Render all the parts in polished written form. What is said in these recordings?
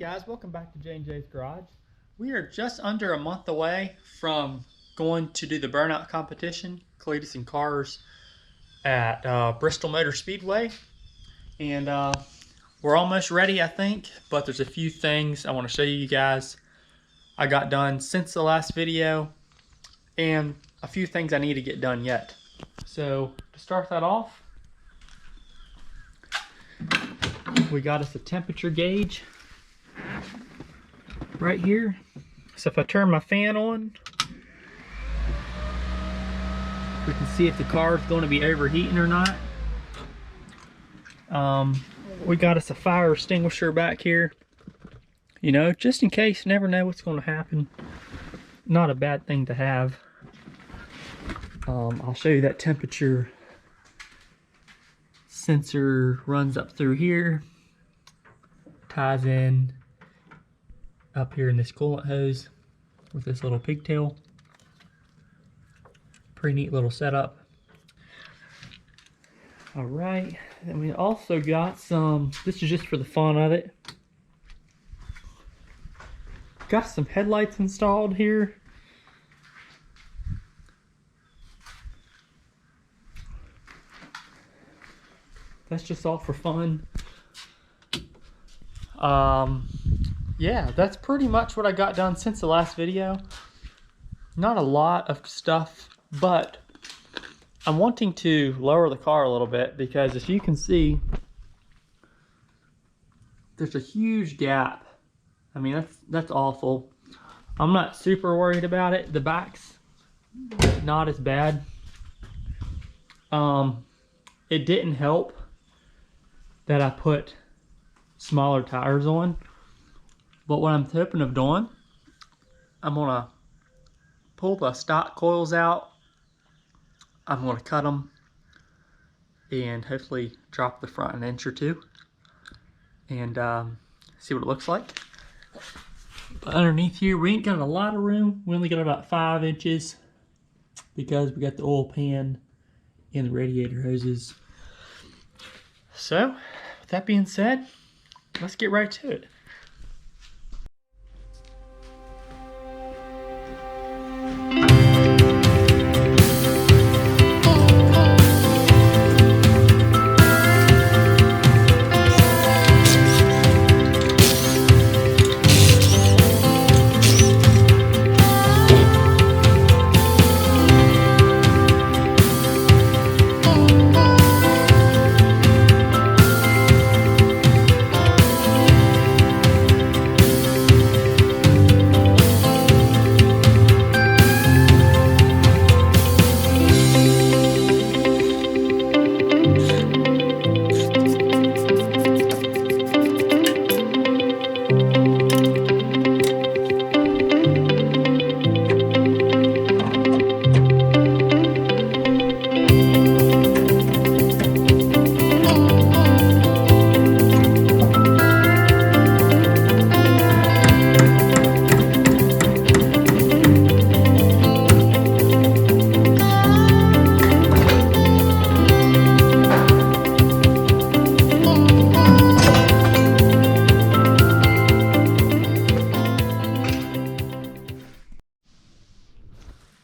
guys, welcome back to J&J's Garage. We are just under a month away from going to do the burnout competition, Cleetus and Cars, at Bristol Motor Speedway. And we're almost ready, I think, but there's a few things I want to show you guys I got done since the last video, and a few things I need to get done yet. So to start that off, we got us a temperature gauge right here. So if I turn my fan on, we can see if the car is going to be overheating or not. We got us a fire extinguisher back here, you know, just in case. Never know what's going to happen. Not a bad thing to have. I'll show you that temperature sensor runs up through here, ties in up here in this coolant hose with this little pigtail. Pretty neat little setup. Alright, then we also got some, this is just for the fun of it, got some headlights installed here. That's just all for fun. Yeah, that's pretty much what I got done since the last video. Not a lot of stuff, but I'm wanting to lower the car a little bit because, as you can see, there's a huge gap. I mean, that's awful. I'm not super worried about it. The back's not as bad. It didn't help that I put smaller tires on, but what I'm hoping of doing, I'm gonna pull the stock coils out, I'm gonna cut them and hopefully drop the front an inch or two and see what it looks like. But underneath here, we ain't got a lot of room. We only got about 5 inches because we got the oil pan and the radiator hoses. So with that being said, let's get right to it.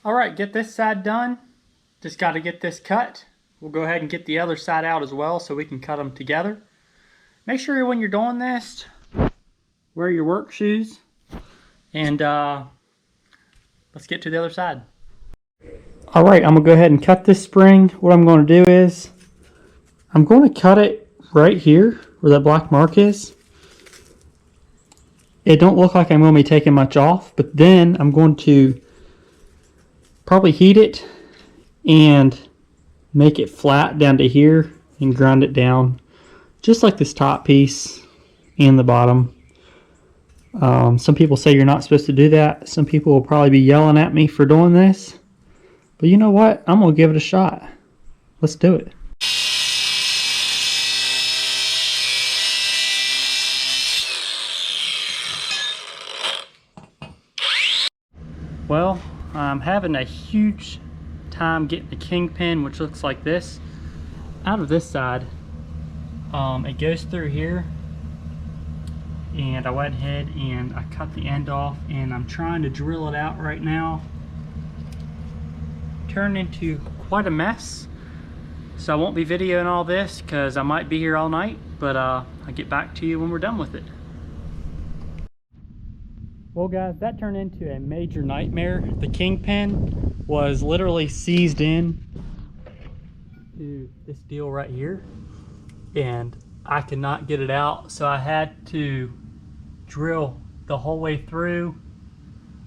Alright, get this side done. Just got to get this cut. We'll go ahead and get the other side out as well so we can cut them together. Make sure when you're doing this, wear your work shoes. And let's get to the other side. Alright, I'm going to go ahead and cut this spring. What I'm going to do is, I'm going to cut it right here where that black mark is. It don't look like I'm going to be taking much off, but then I'm going to probably heat it and make it flat down to here and grind it down just like this top piece and the bottom. Some people say you're not supposed to do that. Some people will probably be yelling at me for doing this, but you know what, I'm gonna give it a shot. Let's do it. Well, I'm having a huge time getting the kingpin, which looks like this, out of this side. It goes through here and I went ahead and I cut the end off, and I'm trying to drill it out right now. Turned into quite a mess, so I won't be videoing all this because I might be here all night, but I'll get back to you when we're done with it. Well guys, that turned into a major nightmare. The kingpin was literally seized in to this deal right here, and I could not get it out, so I had to drill the whole way through.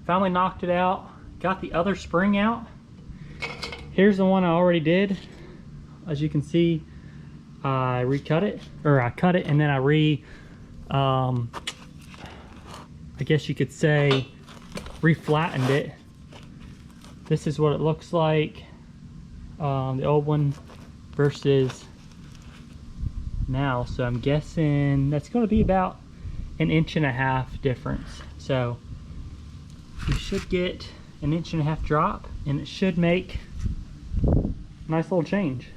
Finally knocked it out, got the other spring out. Here's the one I already did. As you can see, I recut it, or I cut it and then I guess you could say reflattened it. This is what it looks like, the old one versus now. So I'm guessing that's going to be about 1.5 inches difference. So you should get 1.5 inches drop, and it should make a nice little change.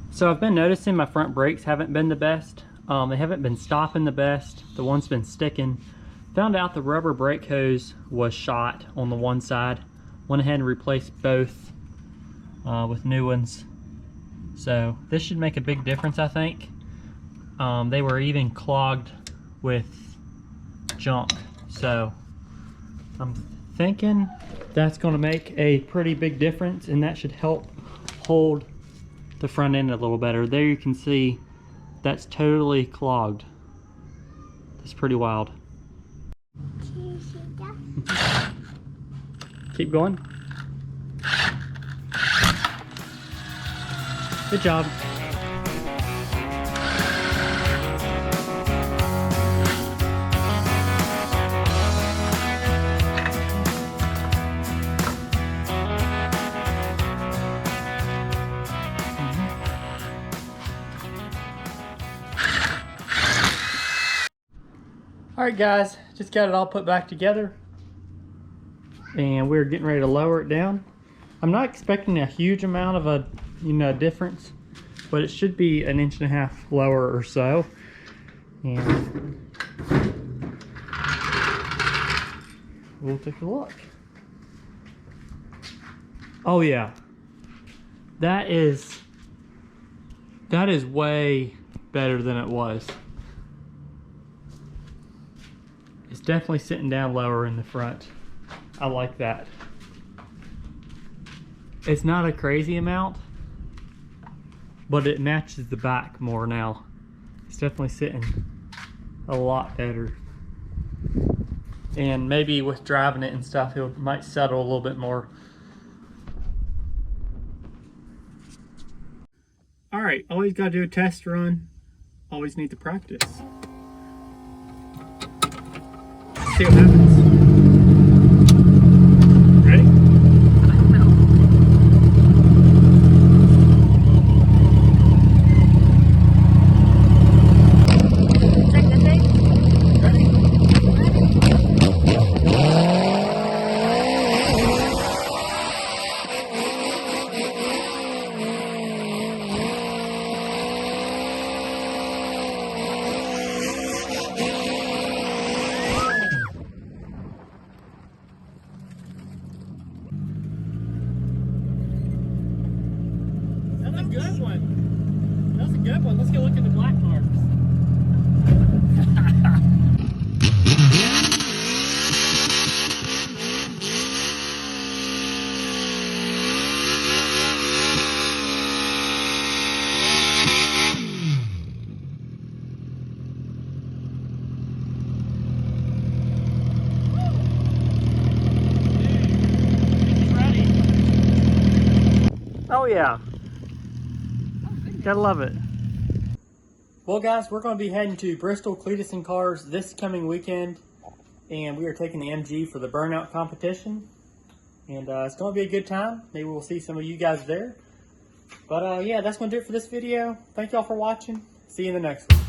So I've been noticing my front brakes haven't been the best. They haven't been stopping the best. The one's been sticking. Found out the rubber brake hose was shot on the one side. Went ahead and replaced both with new ones. So this should make a big difference, I think. They were even clogged with junk. So I'm thinking that's going to make a pretty big difference, and that should help hold the front end a little better. There you can see that's totally clogged. That's pretty wild. Keep going. Good job. Alright guys, just got it all put back together, and we're getting ready to lower it down. I'm not expecting a huge amount of a difference, but it should be 1.5 inches lower or so. And we'll take a look. Oh yeah, that is way better than it was. It's definitely sitting down lower in the front. I like that. It's not a crazy amount, but it matches the back more now. It's definitely sitting a lot better. And maybe with driving it and stuff, it might settle a little bit more. Alright, always gotta do a test run. Always need to practice. See what happens. Ready? Check the thing. Ready? That's a good one. That's a good one. Let's go look at the black marks. yeah. Gotta love it. Well guys, we're going to be heading to Bristol Cleetus and Cars this coming weekend. And we are taking the MG for the burnout competition. And it's going to be a good time. Maybe we'll see some of you guys there. But yeah, that's going to do it for this video. Thank y'all for watching. See you in the next one.